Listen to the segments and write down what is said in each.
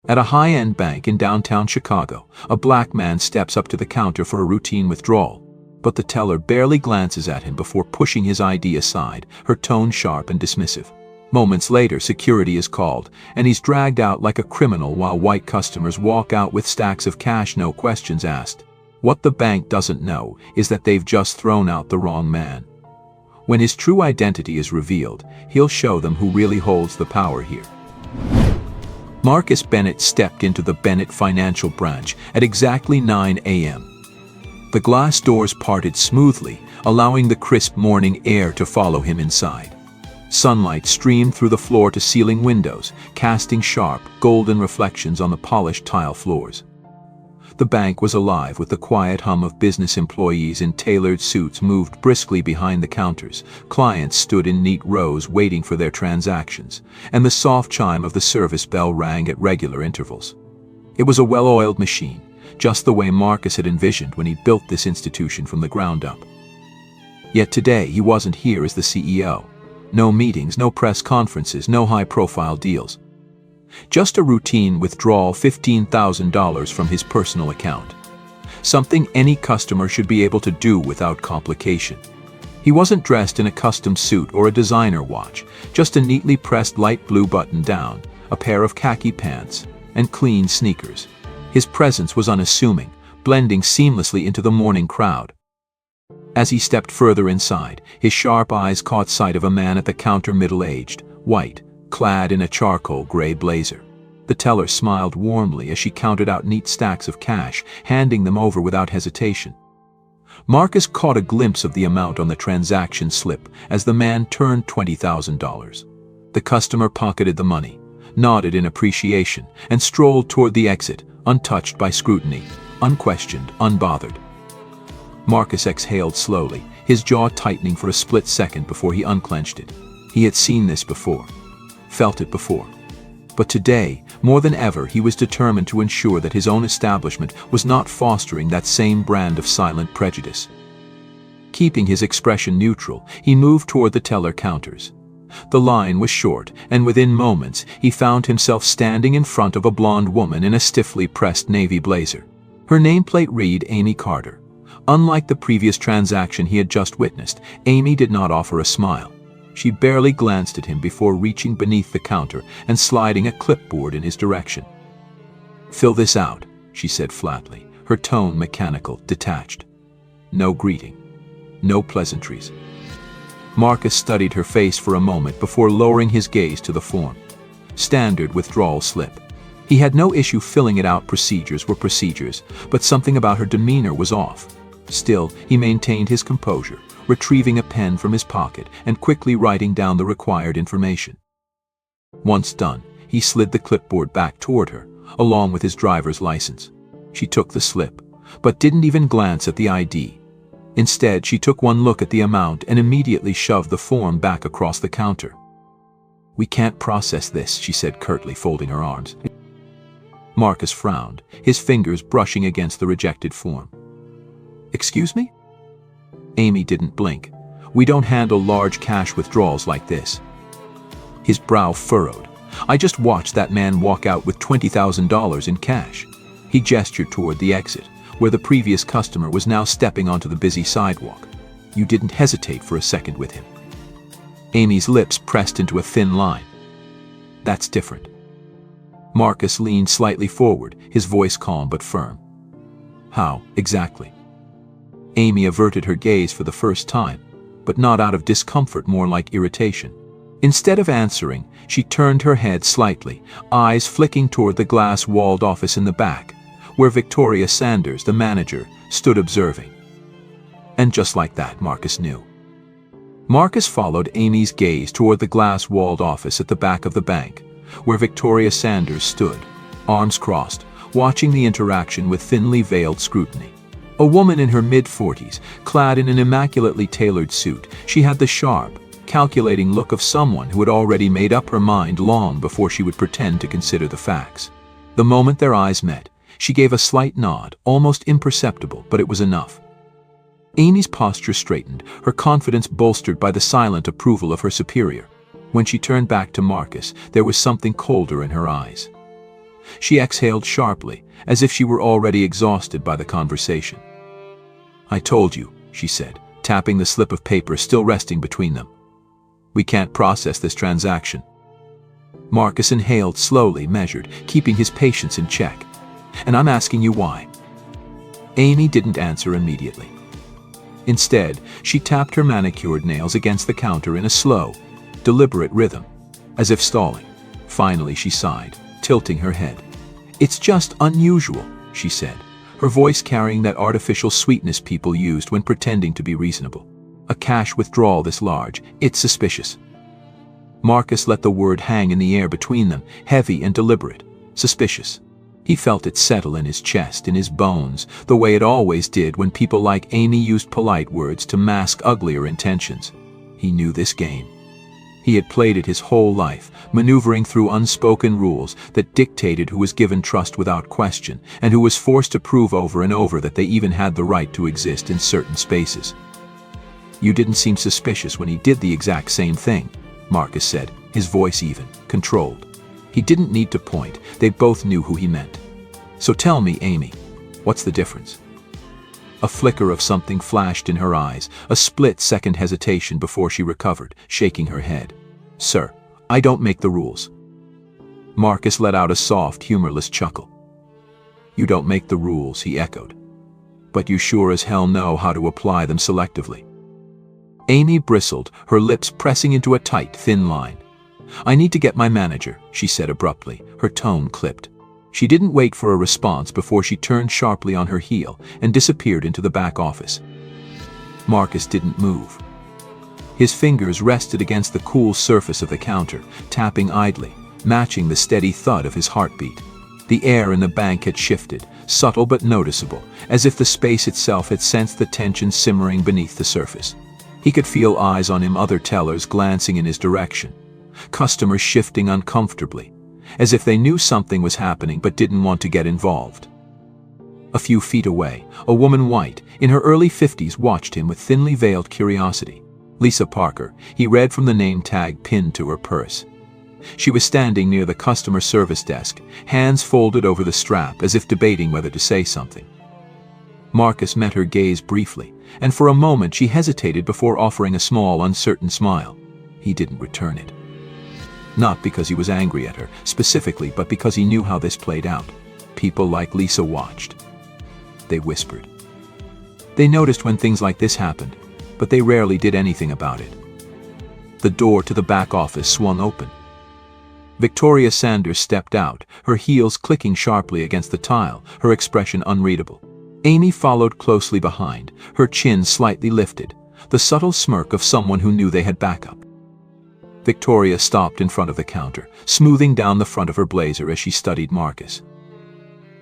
At a high-end bank in downtown Chicago, a black man steps up to the counter for a routine withdrawal, but the teller barely glances at him before pushing his ID aside, her tone sharp and dismissive. Moments later, security is called, and he's dragged out like a criminal while white customers walk out with stacks of cash, no questions asked. What the bank doesn't know is that they've just thrown out the wrong man. When his true identity is revealed, he'll show them who really holds the power here. Marcus Bennett stepped into the Bennett Financial branch at exactly 9 a.m. The glass doors parted smoothly, allowing the crisp morning air to follow him inside. Sunlight streamed through the floor-to-ceiling windows, casting sharp, golden reflections on the polished tile floors. The bank was alive with the quiet hum of business employees in tailored suits moved briskly behind the counters. Clients stood in neat rows waiting for their transactions, and the soft chime of the service bell rang at regular intervals. It was a well-oiled machine, just the way Marcus had envisioned when he built this institution from the ground up. Yet today he wasn't here as the CEO. No meetings, no press conferences, no high-profile deals. Just a routine withdrawal, $15,000 from his personal account. Something any customer should be able to do without complication. He wasn't dressed in a custom suit or a designer watch, just a neatly pressed light blue button-down, a pair of khaki pants, and clean sneakers. His presence was unassuming, blending seamlessly into the morning crowd. As he stepped further inside, his sharp eyes caught sight of a man at the counter, middle-aged, white, clad in a charcoal gray blazer. The teller smiled warmly as she counted out neat stacks of cash, handing them over without hesitation. Marcus caught a glimpse of the amount on the transaction slip as the man turned $20,000. The customer pocketed the money, nodded in appreciation, and strolled toward the exit, untouched by scrutiny, unquestioned, unbothered. Marcus exhaled slowly, his jaw tightening for a split second before he unclenched it. He had seen this before, felt it before. But today, more than ever, he was determined to ensure that his own establishment was not fostering that same brand of silent prejudice. Keeping his expression neutral, he moved toward the teller counters. The line was short, and within moments, he found himself standing in front of a blonde woman in a stiffly pressed navy blazer. Her nameplate read Amy Carter. Unlike the previous transaction he had just witnessed, Amy did not offer a smile. She barely glanced at him before reaching beneath the counter and sliding a clipboard in his direction. "Fill this out," she said flatly, her tone mechanical, detached. No greeting. No pleasantries. Marcus studied her face for a moment before lowering his gaze to the form. Standard withdrawal slip. He had no issue filling it out. Procedures were procedures, but something about her demeanor was off. Still, he maintained his composure, retrieving a pen from his pocket and quickly writing down the required information. Once done, he slid the clipboard back toward her, along with his driver's license. She took the slip, but didn't even glance at the ID. Instead, she took one look at the amount and immediately shoved the form back across the counter. "We can't process this," she said curtly, folding her arms. Marcus frowned, his fingers brushing against the rejected form. "Excuse me?" Amy didn't blink. "We don't handle large cash withdrawals like this." His brow furrowed. "I just watched that man walk out with $20,000 in cash." He gestured toward the exit, where the previous customer was now stepping onto the busy sidewalk. "You didn't hesitate for a second with him." Amy's lips pressed into a thin line. "That's different." Marcus leaned slightly forward, his voice calm but firm. "How, exactly?" Amy averted her gaze for the first time, but not out of discomfort, more like irritation. Instead of answering, she turned her head slightly, eyes flicking toward the glass-walled office in the back, where Victoria Sanders, the manager, stood observing. And just like that, Marcus knew. Marcus followed Amy's gaze toward the glass-walled office at the back of the bank, where Victoria Sanders stood, arms crossed, watching the interaction with thinly veiled scrutiny. A woman in her mid-40s, clad in an immaculately tailored suit, she had the sharp, calculating look of someone who had already made up her mind long before she would pretend to consider the facts. The moment their eyes met, she gave a slight nod, almost imperceptible, but it was enough. Amy's posture straightened, her confidence bolstered by the silent approval of her superior. When she turned back to Marcus, there was something colder in her eyes. She exhaled sharply, as if she were already exhausted by the conversation. "I told you," she said, tapping the slip of paper still resting between them. "We can't process this transaction." Marcus inhaled slowly, measured, keeping his patience in check. "And I'm asking you why." Amy didn't answer immediately. Instead, she tapped her manicured nails against the counter in a slow, deliberate rhythm, as if stalling. Finally, she sighed, tilting her head. "It's just unusual," she said, her voice carrying that artificial sweetness people used when pretending to be reasonable. "A cash withdrawal this large, it's suspicious." Marcus let the word hang in the air between them, heavy and deliberate. Suspicious. He felt it settle in his chest, in his bones, the way it always did when people like Amy used polite words to mask uglier intentions. He knew this game. He had played it his whole life, maneuvering through unspoken rules that dictated who was given trust without question, and who was forced to prove over and over that they even had the right to exist in certain spaces. "You didn't seem suspicious when he did the exact same thing," Marcus said, his voice even, controlled. He didn't need to point, they both knew who he meant. "So tell me, Amy, what's the difference?" A flicker of something flashed in her eyes, a split-second hesitation before she recovered, shaking her head. "Sir, I don't make the rules." Marcus let out a soft, humorless chuckle. "You don't make the rules," he echoed. "But you sure as hell know how to apply them selectively." Amy bristled, her lips pressing into a tight, thin line. "I need to get my manager," she said abruptly, her tone clipped. She didn't wait for a response before she turned sharply on her heel and disappeared into the back office. Marcus didn't move. His fingers rested against the cool surface of the counter, tapping idly, matching the steady thud of his heartbeat. The air in the bank had shifted, subtle but noticeable, as if the space itself had sensed the tension simmering beneath the surface. He could feel eyes on him, other tellers glancing in his direction. Customers shifting uncomfortably, as if they knew something was happening but didn't want to get involved. A few feet away, a woman white, in her early 50s, watched him with thinly veiled curiosity. Lisa Parker, he read from the name tag pinned to her purse. She was standing near the customer service desk, hands folded over the strap as if debating whether to say something. Marcus met her gaze briefly, and for a moment she hesitated before offering a small, uncertain smile. He didn't return it. Not because he was angry at her, specifically, but because he knew how this played out. People like Lisa watched. They whispered. They noticed when things like this happened, but they rarely did anything about it. The door to the back office swung open. Victoria Sanders stepped out, her heels clicking sharply against the tile, her expression unreadable. Amy followed closely behind, her chin slightly lifted, the subtle smirk of someone who knew they had backup. Victoria stopped in front of the counter, smoothing down the front of her blazer as she studied Marcus.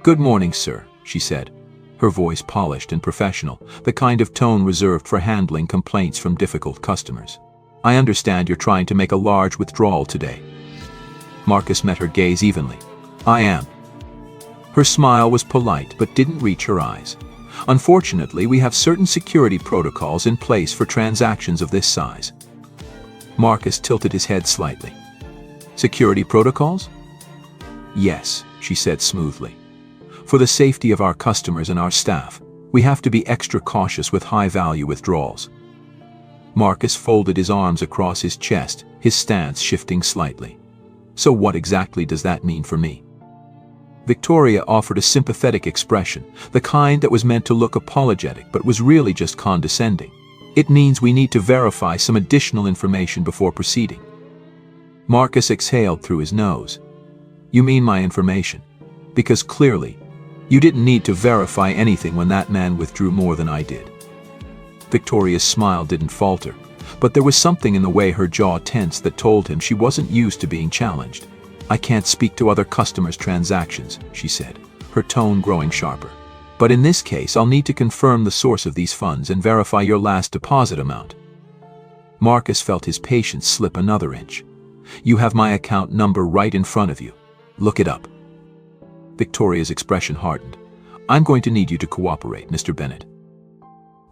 "Good morning, sir," she said, her voice polished and professional, the kind of tone reserved for handling complaints from difficult customers. "I understand you're trying to make a large withdrawal today." Marcus met her gaze evenly. "I am." Her smile was polite but didn't reach her eyes. "Unfortunately, we have certain security protocols in place for transactions of this size." Marcus tilted his head slightly. "Security protocols?" "Yes," she said smoothly. "For the safety of our customers and our staff, we have to be extra cautious with high-value withdrawals." Marcus folded his arms across his chest, his stance shifting slightly. "So what exactly does that mean for me?" Victoria offered a sympathetic expression, the kind that was meant to look apologetic but was really just condescending. "It means we need to verify some additional information before proceeding." Marcus exhaled through his nose. "You mean my information? Because clearly, you didn't need to verify anything when that man withdrew more than I did." Victoria's smile didn't falter, but there was something in the way her jaw tensed that told him she wasn't used to being challenged. "I can't speak to other customers' transactions," she said, her tone growing sharper. "But in this case, I'll need to confirm the source of these funds and verify your last deposit amount." Marcus felt his patience slip another inch. "You have my account number right in front of you. Look it up." Victoria's expression hardened. "I'm going to need you to cooperate, Mr. Bennett."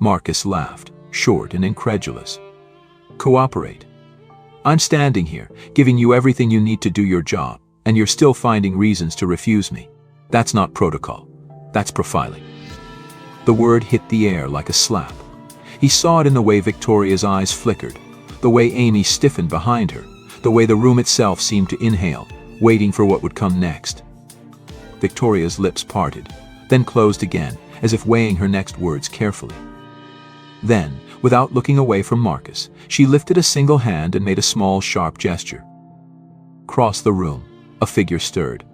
Marcus laughed, short and incredulous. "Cooperate? I'm standing here, giving you everything you need to do your job. And you're still finding reasons to refuse me. That's not protocol. That's profiling. The word hit the air like a slap. He saw it in the way Victoria's eyes flickered, the way Amy stiffened behind her, the way the room itself seemed to inhale, waiting for what would come next. Victoria's lips parted, then closed again, as if weighing her next words carefully. Then, without looking away from Marcus, she lifted a single hand and made a small, sharp gesture. Across the room, a figure stirred.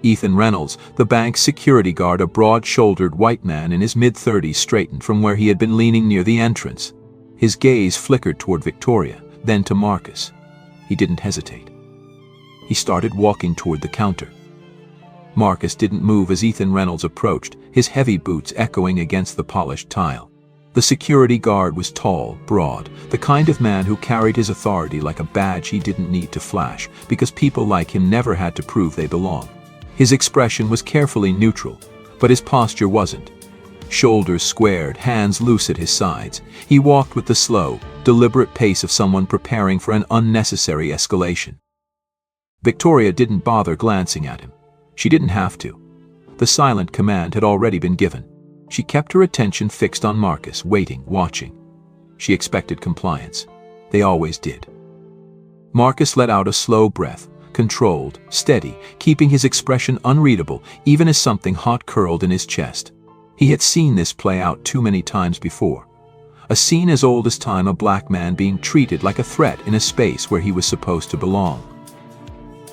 Ethan Reynolds, the bank's security guard, a broad-shouldered white man in his mid-30s, straightened from where he had been leaning near the entrance. His gaze flickered toward Victoria, then to Marcus. He didn't hesitate. He started walking toward the counter. Marcus didn't move as Ethan Reynolds approached, his heavy boots echoing against the polished tile. The security guard was tall, broad, the kind of man who carried his authority like a badge he didn't need to flash, because people like him never had to prove they belonged. His expression was carefully neutral, but his posture wasn't. Shoulders squared, hands loose at his sides, he walked with the slow, deliberate pace of someone preparing for an unnecessary escalation. Victoria didn't bother glancing at him. She didn't have to. The silent command had already been given. She kept her attention fixed on Marcus, waiting, watching. She expected compliance. They always did. Marcus let out a slow breath, controlled, steady, keeping his expression unreadable even as something hot curled in his chest. He had seen this play out too many times before. A scene as old as time, a black man being treated like a threat in a space where he was supposed to belong.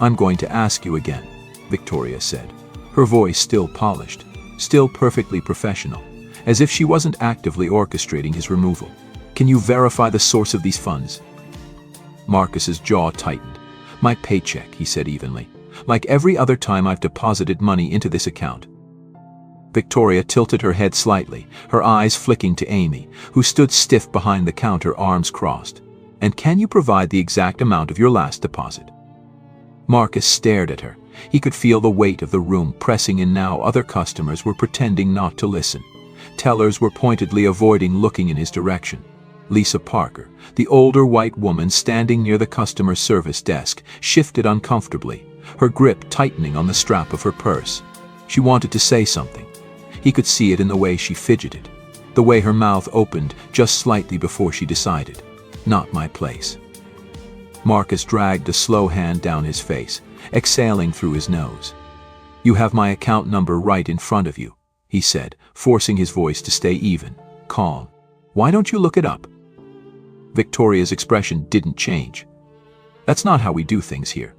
"I'm going to ask you again," Victoria said, her voice still polished, still perfectly professional, as if she wasn't actively orchestrating his removal. "Can you verify the source of these funds?" Marcus's jaw tightened. "My paycheck," he said evenly, "like every other time I've deposited money into this account." Victoria tilted her head slightly, her eyes flicking to Amy, who stood stiff behind the counter, arms crossed. "And can you provide the exact amount of your last deposit?" Marcus stared at her. He could feel the weight of the room pressing in now. Other customers were pretending not to listen. Tellers were pointedly avoiding looking in his direction. Lisa Parker, the older white woman standing near the customer service desk, shifted uncomfortably, her grip tightening on the strap of her purse. She wanted to say something. He could see it in the way she fidgeted, the way her mouth opened just slightly before she decided. "Not my place." Marcus dragged a slow hand down his face, exhaling through his nose. "You have my account number right in front of you," he said, forcing his voice to stay even, calm. "Why don't you look it up?" Victoria's expression didn't change. "That's not how we do things here."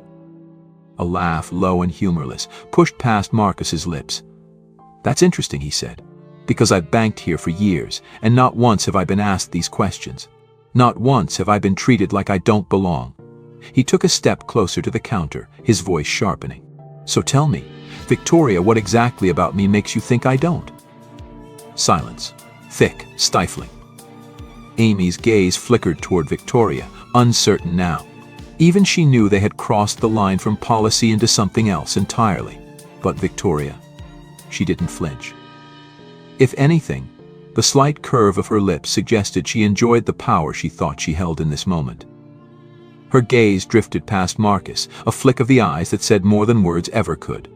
A laugh, low and humorless, pushed past Marcus's lips. "That's interesting," he said, "because I've banked here for years, and not once have I been asked these questions. Not once have I been treated like I don't belong." He took a step closer to the counter, his voice sharpening. "So tell me, Victoria, what exactly about me makes you think I don't?" Silence. Thick, stifling. Amy's gaze flickered toward Victoria, uncertain now. Even she knew they had crossed the line from policy into something else entirely. But Victoria, she didn't flinch. If anything, the slight curve of her lips suggested she enjoyed the power she thought she held in this moment. Her gaze drifted past Marcus, a flick of the eyes that said more than words ever could.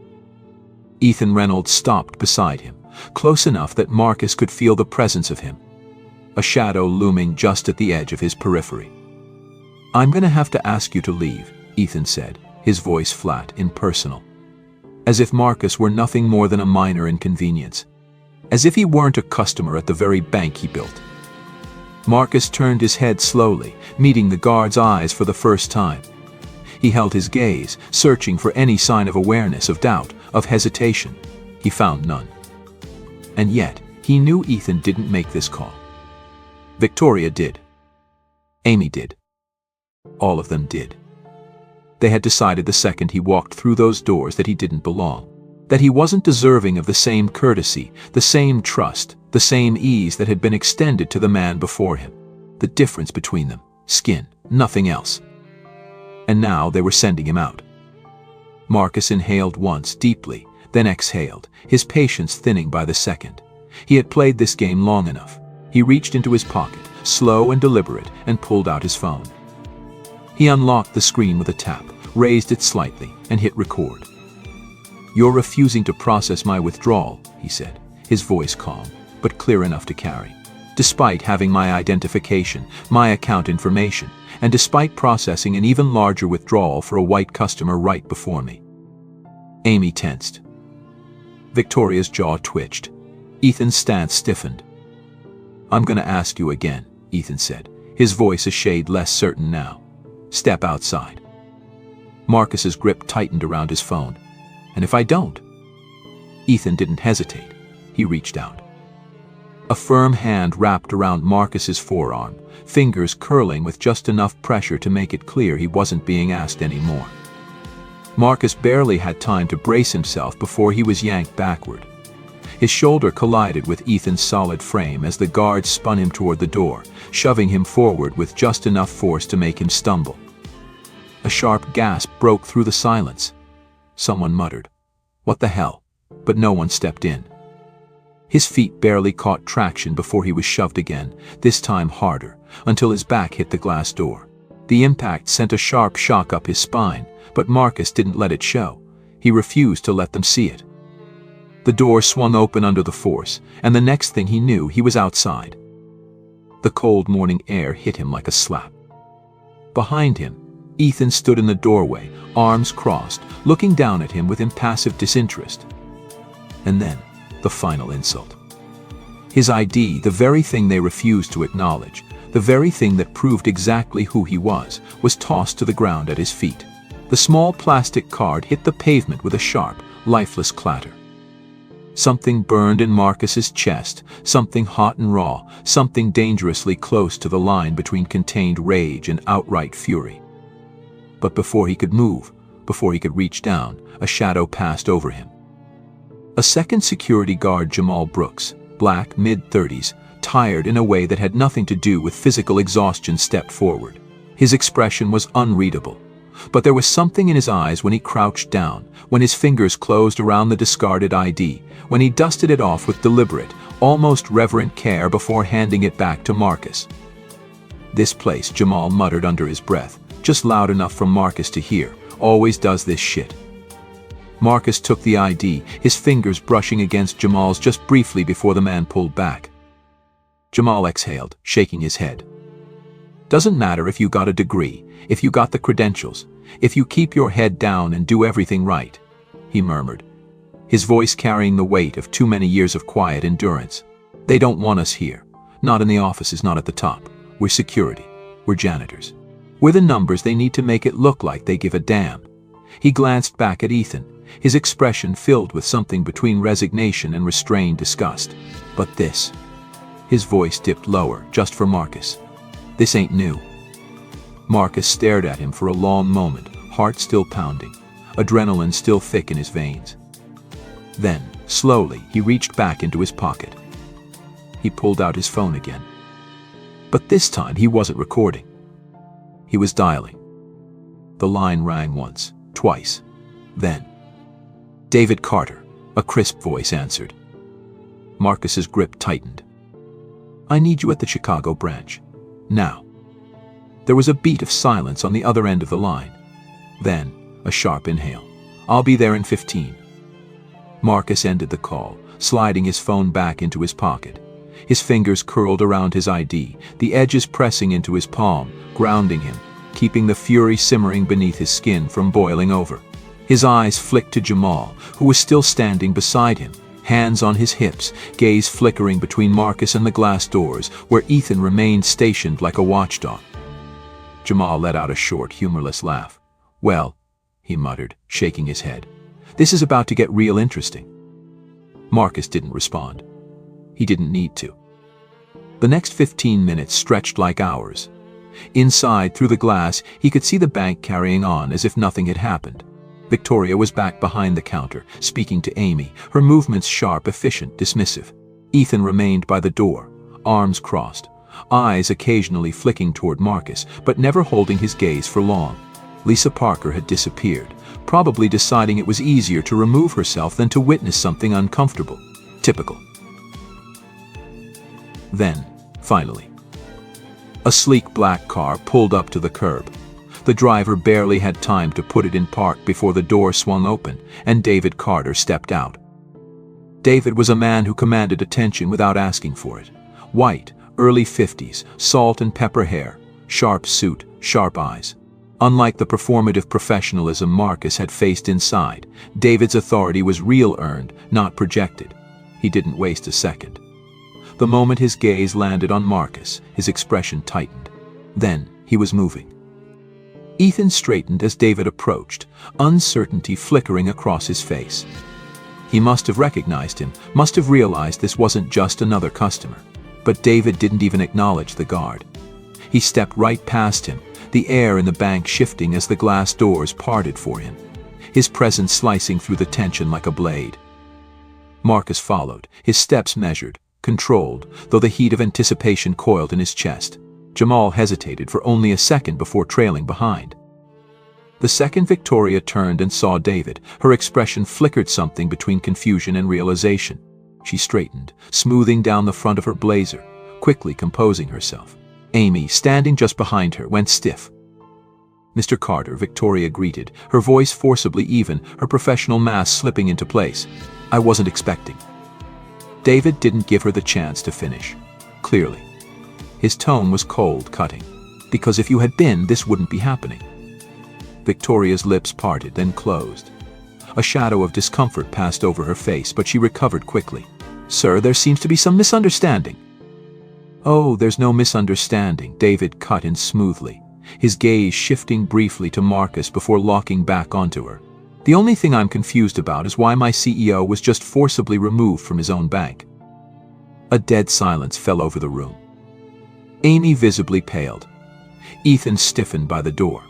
Ethan Reynolds stopped beside him, close enough that Marcus could feel the presence of him, a shadow looming just at the edge of his periphery. "I'm going to have to ask you to leave," Ethan said, his voice flat, impersonal. As if Marcus were nothing more than a minor inconvenience. As if he weren't a customer at the very bank he built. Marcus turned his head slowly, meeting the guard's eyes for the first time. He held his gaze, searching for any sign of awareness, of doubt, of hesitation. He found none. And yet, he knew Ethan didn't make this call. Victoria did. Amy did. All of them did. They had decided the second he walked through those doors that he didn't belong. That he wasn't deserving of the same courtesy, the same trust, the same ease that had been extended to the man before him. The difference between them, skin, nothing else. And now they were sending him out. Marcus inhaled once, deeply, then exhaled, his patience thinning by the second. He had played this game long enough. He reached into his pocket, slow and deliberate, and pulled out his phone. He unlocked the screen with a tap, raised it slightly, and hit record. "You're refusing to process my withdrawal," he said, his voice calm, but clear enough to carry. "Despite having my identification, my account information, and despite processing an even larger withdrawal for a white customer right before me." Amy tensed. Victoria's jaw twitched. Ethan's stance stiffened. "I'm going to ask you again," Ethan said, his voice a shade less certain now. "Step outside." Marcus's grip tightened around his phone. "And if I don't?" Ethan didn't hesitate. He reached out. A firm hand wrapped around Marcus's forearm, fingers curling with just enough pressure to make it clear he wasn't being asked anymore. Marcus barely had time to brace himself before he was yanked backward. His shoulder collided with Ethan's solid frame as the guard spun him toward the door, shoving him forward with just enough force to make him stumble. A sharp gasp broke through the silence. Someone muttered, "What the hell?" But no one stepped in. His feet barely caught traction before he was shoved again, this time harder, until his back hit the glass door. The impact sent a sharp shock up his spine, but Marcus didn't let it show. He refused to let them see it. The door swung open under the force, and the next thing he knew, he was outside. The cold morning air hit him like a slap. Behind him, Ethan stood in the doorway, arms crossed, looking down at him with impassive disinterest. And then, the final insult. His ID, the very thing they refused to acknowledge, the very thing that proved exactly who he was tossed to the ground at his feet. The small plastic card hit the pavement with a sharp, lifeless clatter. Something burned in Marcus's chest, something hot and raw, something dangerously close to the line between contained rage and outright fury. But before he could move, before he could reach down, a shadow passed over him. A second security guard, Jamal Brooks, black, mid-30s, tired in a way that had nothing to do with physical exhaustion, stepped forward. His expression was unreadable, but there was something in his eyes when he crouched down, when his fingers closed around the discarded ID, when he dusted it off with deliberate, almost reverent care before handing it back to Marcus. "This place," Jamal muttered under his breath, just loud enough for Marcus to hear, "always does this shit." Marcus took the ID, his fingers brushing against Jamal's just briefly before the man pulled back. Jamal exhaled, shaking his head. "Doesn't matter if you got a degree, if you got the credentials, if you keep your head down and do everything right," he murmured, his voice carrying the weight of too many years of quiet endurance. "They don't want us here. Not in the offices, not at the top. We're security. We're janitors. We're the numbers they need to make it look like they give a damn." He glanced back at Ethan, his expression filled with something between resignation and restrained disgust. "But this," his voice dipped lower, just for Marcus, "this ain't new." Marcus stared at him for a long moment, heart still pounding, adrenaline still thick in his veins. Then, slowly, he reached back into his pocket. He pulled out his phone again. But this time he wasn't recording. He was dialing. The line rang once, twice, then. "David Carter," a crisp voice answered. Marcus's grip tightened. "I need you at the Chicago branch. Now." There was a beat of silence on the other end of the line. Then, a sharp inhale. "I'll be there in 15. Marcus ended the call, sliding his phone back into his pocket. His fingers curled around his ID, the edges pressing into his palm, grounding him, keeping the fury simmering beneath his skin from boiling over. His eyes flicked to Jamal, who was still standing beside him, hands on his hips, gaze flickering between Marcus and the glass doors, where Ethan remained stationed like a watchdog. Jamal let out a short, humorless laugh. "Well," he muttered, shaking his head, "this is about to get real interesting." Marcus didn't respond. He didn't need to. The next 15 minutes stretched like hours. Inside, through the glass, he could see the bank carrying on as if nothing had happened. Victoria was back behind the counter, speaking to Amy, her movements sharp, efficient, dismissive. Ethan remained by the door, arms crossed, eyes occasionally flicking toward Marcus, but never holding his gaze for long. Lisa Parker had disappeared, probably deciding it was easier to remove herself than to witness something uncomfortable. Typical. Then, finally, a sleek black car pulled up to the curb. The driver barely had time to put it in park before the door swung open, and David Carter stepped out. David was a man who commanded attention without asking for it. White, early 50s, salt and pepper hair, sharp suit, sharp eyes. Unlike the performative professionalism Marcus had faced inside, David's authority was real, earned, not projected. He didn't waste a second. The moment his gaze landed on Marcus, his expression tightened. Then he was moving. Ethan straightened as David approached, uncertainty flickering across his face. He must have recognized him, must have realized this wasn't just another customer. But David didn't even acknowledge the guard. He stepped right past him, the air in the bank shifting as the glass doors parted for him, his presence slicing through the tension like a blade. Marcus followed, his steps measured, controlled, though the heat of anticipation coiled in his chest. Jamal hesitated for only a second before trailing behind. The second Victoria turned and saw David, her expression flickered something between confusion and realization. She straightened, smoothing down the front of her blazer, quickly composing herself. Amy, standing just behind her, went stiff. "Mr. Carter," Victoria greeted, her voice forcibly even, her professional mask slipping into place. "I wasn't expecting." David didn't give her the chance to finish. Clearly. His tone was cold, cutting. "Because if you had been, this wouldn't be happening." Victoria's lips parted, then closed. A shadow of discomfort passed over her face, but she recovered quickly. "Sir, there seems to be some misunderstanding." "Oh, there's no misunderstanding," David cut in smoothly, his gaze shifting briefly to Marcus before locking back onto her. "The only thing I'm confused about is why my CEO was just forcibly removed from his own bank." A dead silence fell over the room. Amy visibly paled. Ethan stiffened by the door.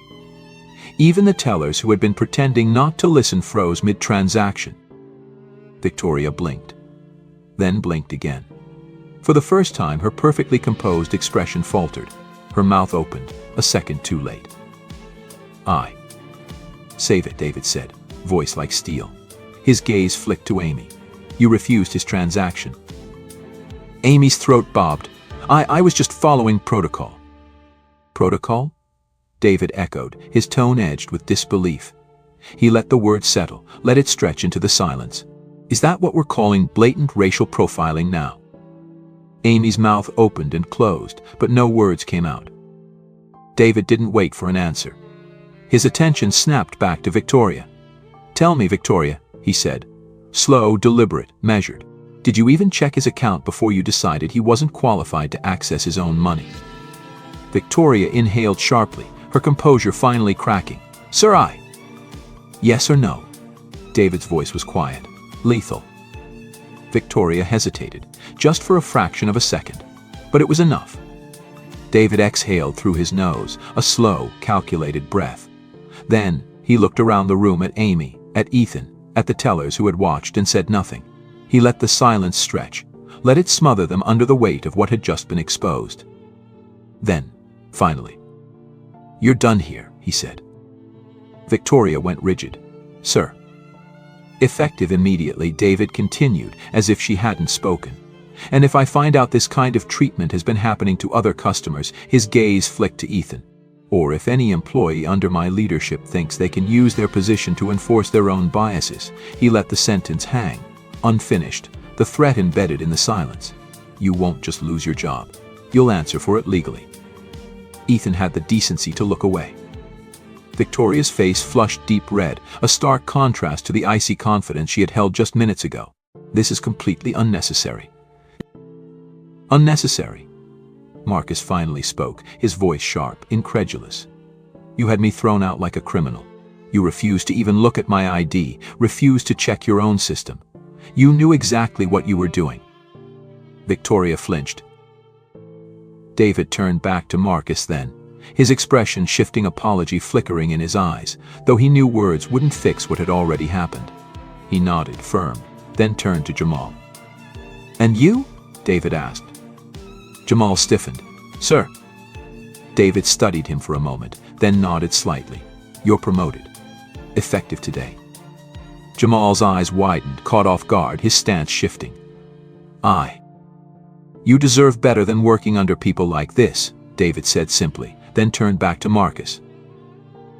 Even the tellers who had been pretending not to listen froze mid-transaction. Victoria blinked, then blinked again. For the first time, her perfectly composed expression faltered. Her mouth opened, a second too late. "I." "Save it," David said, voice like steel. His gaze flicked to Amy. "You refused his transaction." Amy's throat bobbed. I was just following protocol." "Protocol?" David echoed, his tone edged with disbelief. He let the word settle, let it stretch into the silence. "Is that what we're calling blatant racial profiling now?" Amy's mouth opened and closed, but no words came out. David didn't wait for an answer. His attention snapped back to Victoria. "Tell me, Victoria," he said. Slow, deliberate, measured. "Did you even check his account before you decided he wasn't qualified to access his own money?" Victoria inhaled sharply, her composure finally cracking. "Sir, I." "Yes or no?" David's voice was quiet. "Lethal." Victoria hesitated, just for a fraction of a second. But it was enough. David exhaled through his nose, a slow, calculated breath. Then he looked around the room at Amy, at Ethan, at the tellers who had watched and said nothing. He let the silence stretch, let it smother them under the weight of what had just been exposed. Then, finally, "You're done here," he said. Victoria went rigid. "Sir." Effective immediately, David continued, as if she hadn't spoken. "And if I find out this kind of treatment has been happening to other customers," his gaze flicked to Ethan, "or if any employee under my leadership thinks they can use their position to enforce their own biases," he let the sentence hang, unfinished, the threat embedded in the silence. "You won't just lose your job. You'll answer for it legally." Ethan had the decency to look away. Victoria's face flushed deep red, a stark contrast to the icy confidence she had held just minutes ago. "This is completely unnecessary." "Unnecessary?" Marcus finally spoke, his voice sharp, incredulous. "You had me thrown out like a criminal. You refused to even look at my ID, refused to check your own system. You knew exactly what you were doing." Victoria flinched. David turned back to Marcus then, his expression shifting, apology flickering in his eyes, though he knew words wouldn't fix what had already happened. He nodded, firm, then turned to Jamal. "And you?" David asked. Jamal stiffened. "Sir." David studied him for a moment, then nodded slightly. "You're promoted. Effective today." Jamal's eyes widened, caught off guard, his stance shifting. "I." "You deserve better than working under people like this," David said simply, then turned back to Marcus.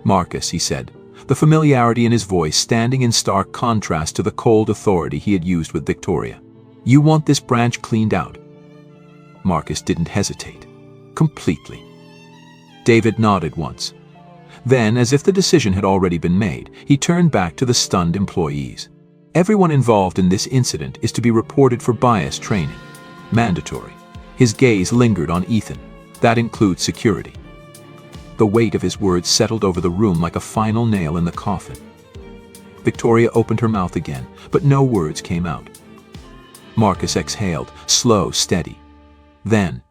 Marcus, he said, the familiarity in his voice standing in stark contrast to the cold authority he had used with Victoria. You want this branch cleaned out? Marcus didn't hesitate. Completely. David nodded once. Then, as if the decision had already been made, he turned back to the stunned employees. Everyone involved in this incident is to be reported for bias training. Mandatory. His gaze lingered on Ethan. That includes security. The weight of his words settled over the room like a final nail in the coffin. Victoria opened her mouth again, but no words came out. Marcus exhaled, slow, steady. Then,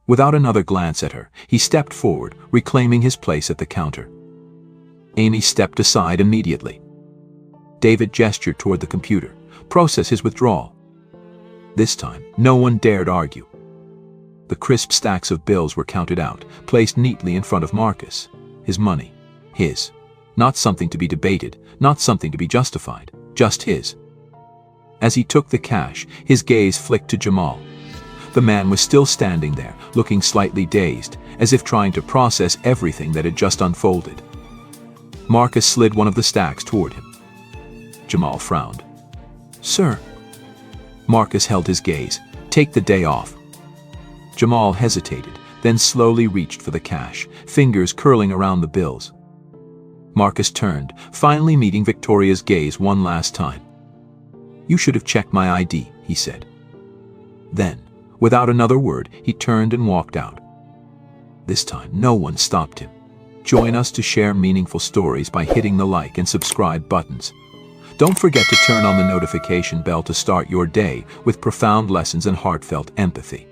without another glance at her, he stepped forward, reclaiming his place at the counter. Amy stepped aside immediately. David gestured toward the computer. Process his withdrawal. This time, no one dared argue. The crisp stacks of bills were counted out, placed neatly in front of Marcus. His money. His. Not something to be debated, not something to be justified, just his. As he took the cash, his gaze flicked to Jamal. The man was still standing there, looking slightly dazed, as if trying to process everything that had just unfolded. Marcus slid one of the stacks toward him. Jamal frowned. Sir. Marcus held his gaze. Take the day off. Jamal hesitated, then slowly reached for the cash, fingers curling around the bills. Marcus turned, finally meeting Victoria's gaze one last time. You should have checked my ID, he said. Then, without another word, he turned and walked out. This time, no one stopped him. Join us to share meaningful stories by hitting the like and subscribe buttons. Don't forget to turn on the notification bell to start your day with profound lessons and heartfelt empathy.